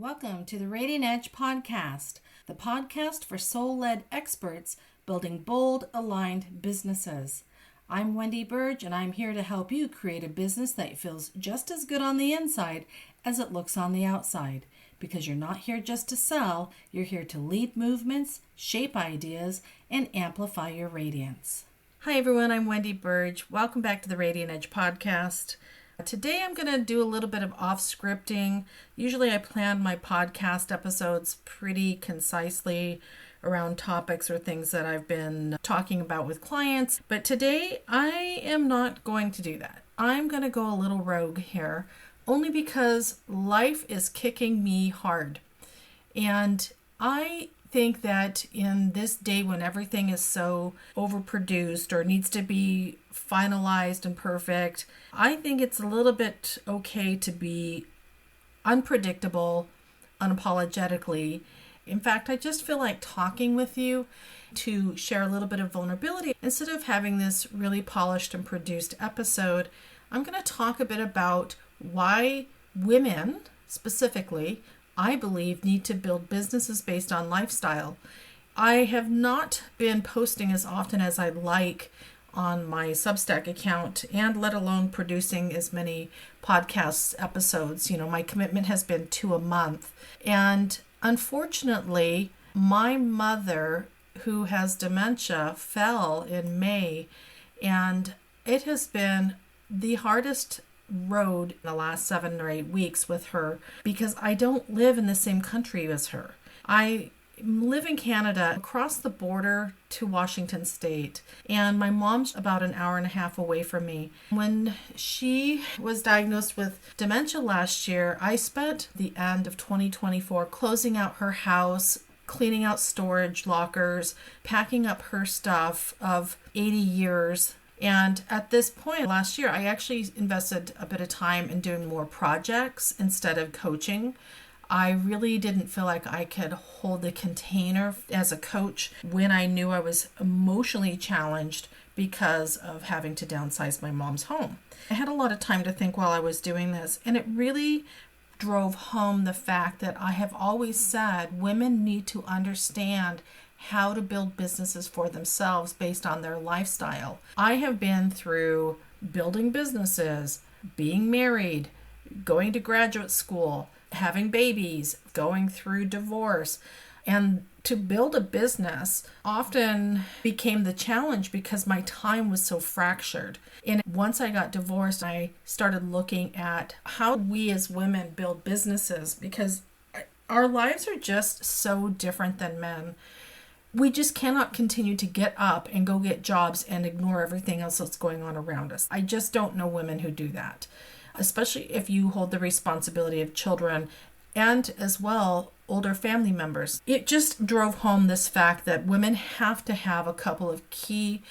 Welcome to the Radiant Edge podcast, the podcast for soul-led experts building bold, aligned businesses. I'm Wendy Burge, and I'm here to help you create a business that feels just as good on the inside as it looks on the outside. Because you're not here just to sell, you're here to lead movements, shape ideas, and amplify your radiance. Hi everyone, I'm Wendy Burge. Welcome back to the Radiant Edge podcast. Today I'm going to do a little bit of off-scripting. Usually I plan my podcast episodes pretty concisely around topics or things that I've been talking about with clients. But today I am not going to do that. I'm going to go a little rogue here, only because life is kicking me hard. And I think that in this day when everything is so overproduced or needs to be finalized and perfect, I think it's a little bit okay to be unpredictable, unapologetically. In fact, I just feel like talking with you to share a little bit of vulnerability. Instead of having this really polished and produced episode, I'm going to talk a bit about why women, specifically, I believe, need to build businesses based on lifestyle. I have not been posting as often as I'd like on my Substack account, and let alone producing as many podcast episodes. My commitment has been 2 a month. And unfortunately, my mother, who has dementia, fell in May, and it has been the hardest road in the last 7 or 8 weeks with her because I don't live in the same country as her. I live in Canada, across the border to Washington State, and my mom's about an hour and a half away from me. When she was diagnosed with dementia last year, I spent the end of 2024 closing out her house, cleaning out storage lockers, packing up her stuff of 80 years. And at this point last year, I actually invested a bit of time in doing more projects instead of coaching. I really didn't feel like I could hold the container as a coach when I knew I was emotionally challenged because of having to downsize my mom's home. I had a lot of time to think while I was doing this, and it really drove home the fact that I have always said women need to understand how to build businesses for themselves based on their lifestyle. I have been through building businesses, being married, going to graduate school, having babies, going through divorce, and to build a business often became the challenge because my time was so fractured. And once I got divorced, I started looking at how we as women build businesses because our lives are just so different than men. We just cannot continue to get up and go get jobs and ignore everything else that's going on around us. I just don't know women who do that, especially if you hold the responsibility of children and as well older family members. It just drove home this fact that women have to have a couple of key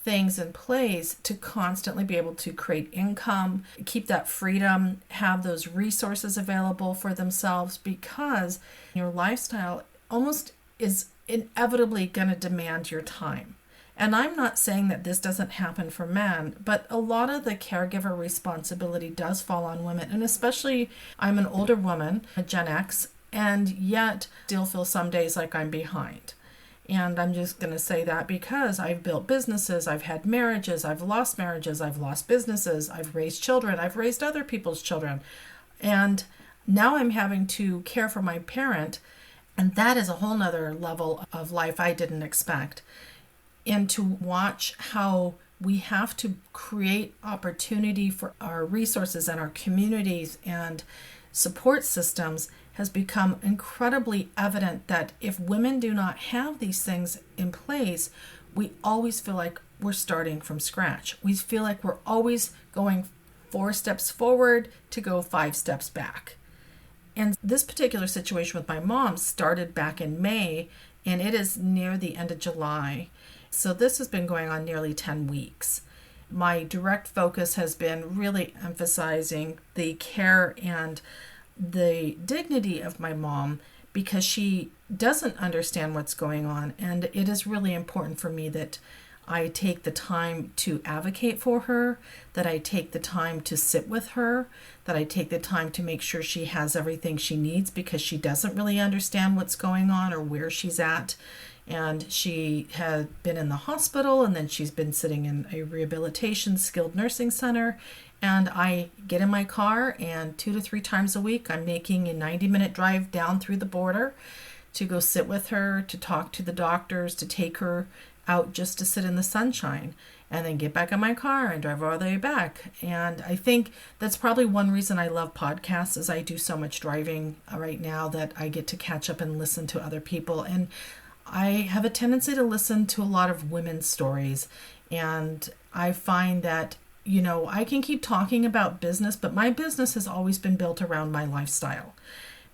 things in place to constantly be able to create income, keep that freedom, have those resources available for themselves, because your lifestyle almost is inevitably going to demand your time. And I'm not saying that this doesn't happen for men, but a lot of the caregiver responsibility does fall on women. And especially, I'm an older woman, a Gen X, and yet still feel some days like I'm behind. And I'm just going to say that because I've built businesses, I've had marriages, I've lost businesses, I've raised children, I've raised other people's children. And now I'm having to care for my parent. And that is a whole nother level of life I didn't expect. And to watch how we have to create opportunity for our resources and our communities and support systems has become incredibly evident that if women do not have these things in place, we always feel like we're starting from scratch. We feel like we're always going 4 steps forward to go 5 steps back. And this particular situation with my mom started back in May, and it is near the end of July. So this has been going on nearly 10 weeks. My direct focus has been really emphasizing the care and the dignity of my mom because she doesn't understand what's going on. And it is really important for me that I take the time to advocate for her, that I take the time to sit with her, that I take the time to make sure she has everything she needs, because she doesn't really understand what's going on or where she's at. And she had been in the hospital, and then she's been sitting in a rehabilitation skilled nursing center. And I get in my car, and 2 to 3 times a week, I'm making a 90-minute drive down through the border to go sit with her, to talk to the doctors, to take her out just to sit in the sunshine, and then get back in my car and drive all the way back. And I think that's probably one reason I love podcasts, is I do so much driving right now that I get to catch up and listen to other people. And I have a tendency to listen to a lot of women's stories, and I find that, I can keep talking about business, but my business has always been built around my lifestyle.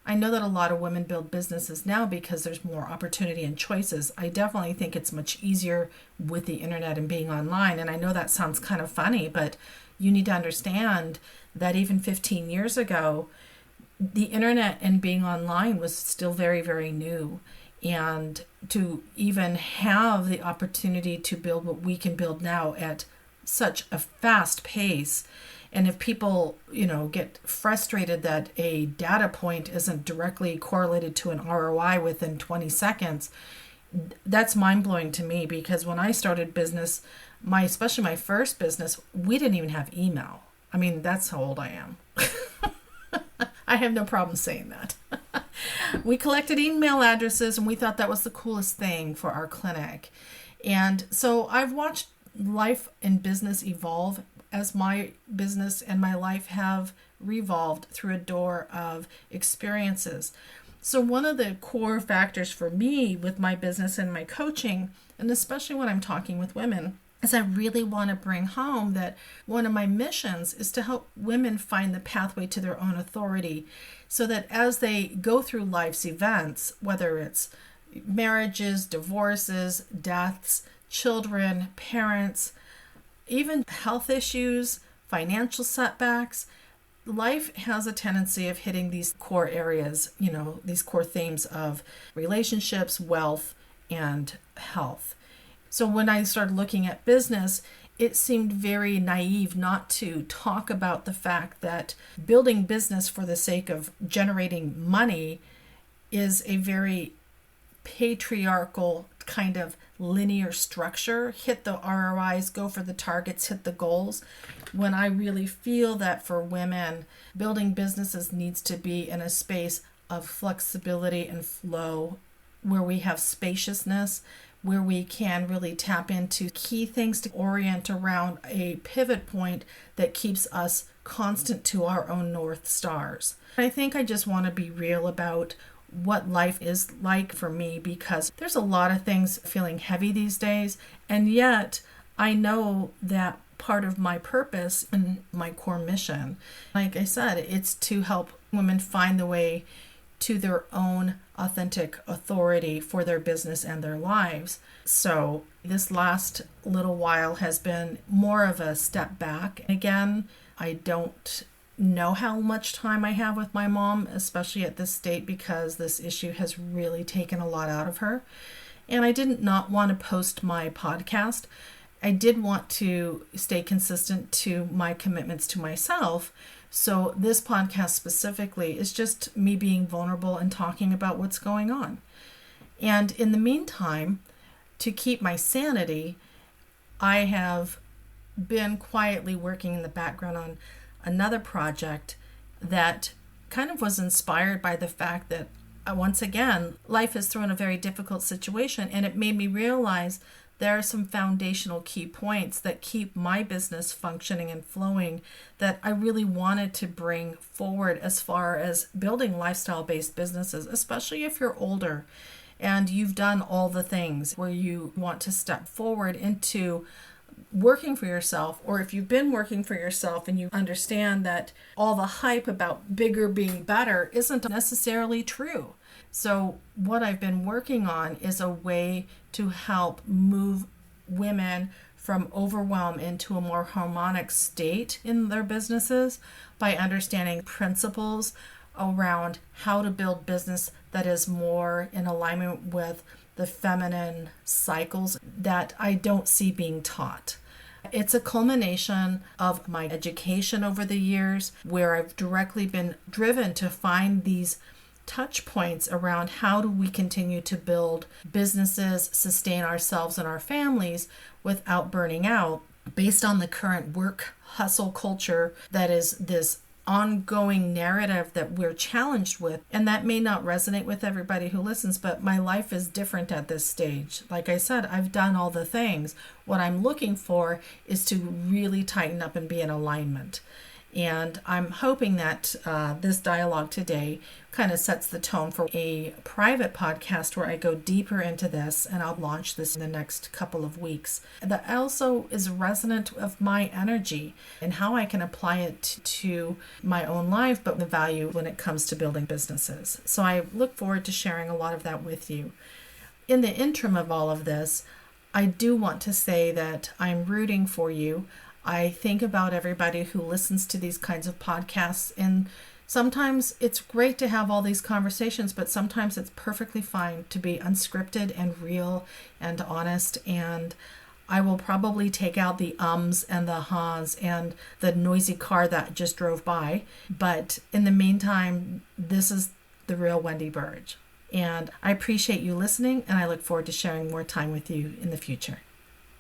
I know that a lot of women build businesses now because there's more opportunity and choices. I definitely think it's much easier with the internet and being online. And I know that sounds kind of funny, but you need to understand that even 15 years ago, the internet and being online was still very, very new. And to even have the opportunity to build what we can build now at such a fast pace. And if people, get frustrated that a data point isn't directly correlated to an ROI within 20 seconds, that's mind-blowing to me, because when I started business, especially my first business, we didn't even have email. I mean, that's how old I am. I have no problem saying that. We collected email addresses, and we thought that was the coolest thing for our clinic. And so I've watched life and business evolve as my business and my life have revolved through a door of experiences. So one of the core factors for me with my business and my coaching, and especially when I'm talking with women, is I really want to bring home that one of my missions is to help women find the pathway to their own authority, so that as they go through life's events, whether it's marriages, divorces, deaths, children, parents, even health issues, financial setbacks, life has a tendency of hitting these core areas, these core themes of relationships, wealth, and health. So when I started looking at business, it seemed very naive not to talk about the fact that building business for the sake of generating money is a very patriarchal kind of linear structure. Hit the ROIs, go for the targets, hit the goals. When I really feel that for women, building businesses needs to be in a space of flexibility and flow, where we have spaciousness, where we can really tap into key things to orient around a pivot point that keeps us constant to our own North Stars. I think I just want to be real about what life is like for me, because there's a lot of things feeling heavy these days, and yet I know that part of my purpose and my core mission, like I said, it's to help women find the way to their own authentic authority for their business and their lives. So this last little while has been more of a step back. Again, I don't know how much time I have with my mom, especially at this state, because this issue has really taken a lot out of her. And I did not want to post my podcast. I did want to stay consistent to my commitments to myself. So this podcast specifically is just me being vulnerable and talking about what's going on. And in the meantime, to keep my sanity, I have been quietly working in the background on another project that kind of was inspired by the fact that once again, life has thrown a very difficult situation, and it made me realize there are some foundational key points that keep my business functioning and flowing that I really wanted to bring forward as far as building lifestyle-based businesses, especially if you're older and you've done all the things where you want to step forward into working for yourself, or if you've been working for yourself and you understand that all the hype about bigger being better isn't necessarily true. So what I've been working on is a way to help move women from overwhelm into a more harmonic state in their businesses by understanding principles around how to build business that is more in alignment with the feminine cycles that I don't see being taught. It's a culmination of my education over the years where I've directly been driven to find these touch points around how do we continue to build businesses, sustain ourselves and our families without burning out based on the current work hustle culture that is this ongoing narrative that we're challenged with. And that may not resonate with everybody who listens, but my life is different at this stage. Like I said, I've done all the things. What I'm looking for is to really tighten up and be in alignment. And I'm hoping that this dialogue today kind of sets the tone for a private podcast where I go deeper into this, and I'll launch this in the next couple of weeks. That also is resonant of my energy and how I can apply it to my own life, but the value when it comes to building businesses. So I look forward to sharing a lot of that with you. In the interim of all of this, I do want to say that I'm rooting for you. I think about everybody who listens to these kinds of podcasts, and sometimes it's great to have all these conversations, but sometimes it's perfectly fine to be unscripted and real and honest. And I will probably take out the ums and the ha's and the noisy car that just drove by. But in the meantime, this is the real Wendy Burge. And I appreciate you listening, and I look forward to sharing more time with you in the future.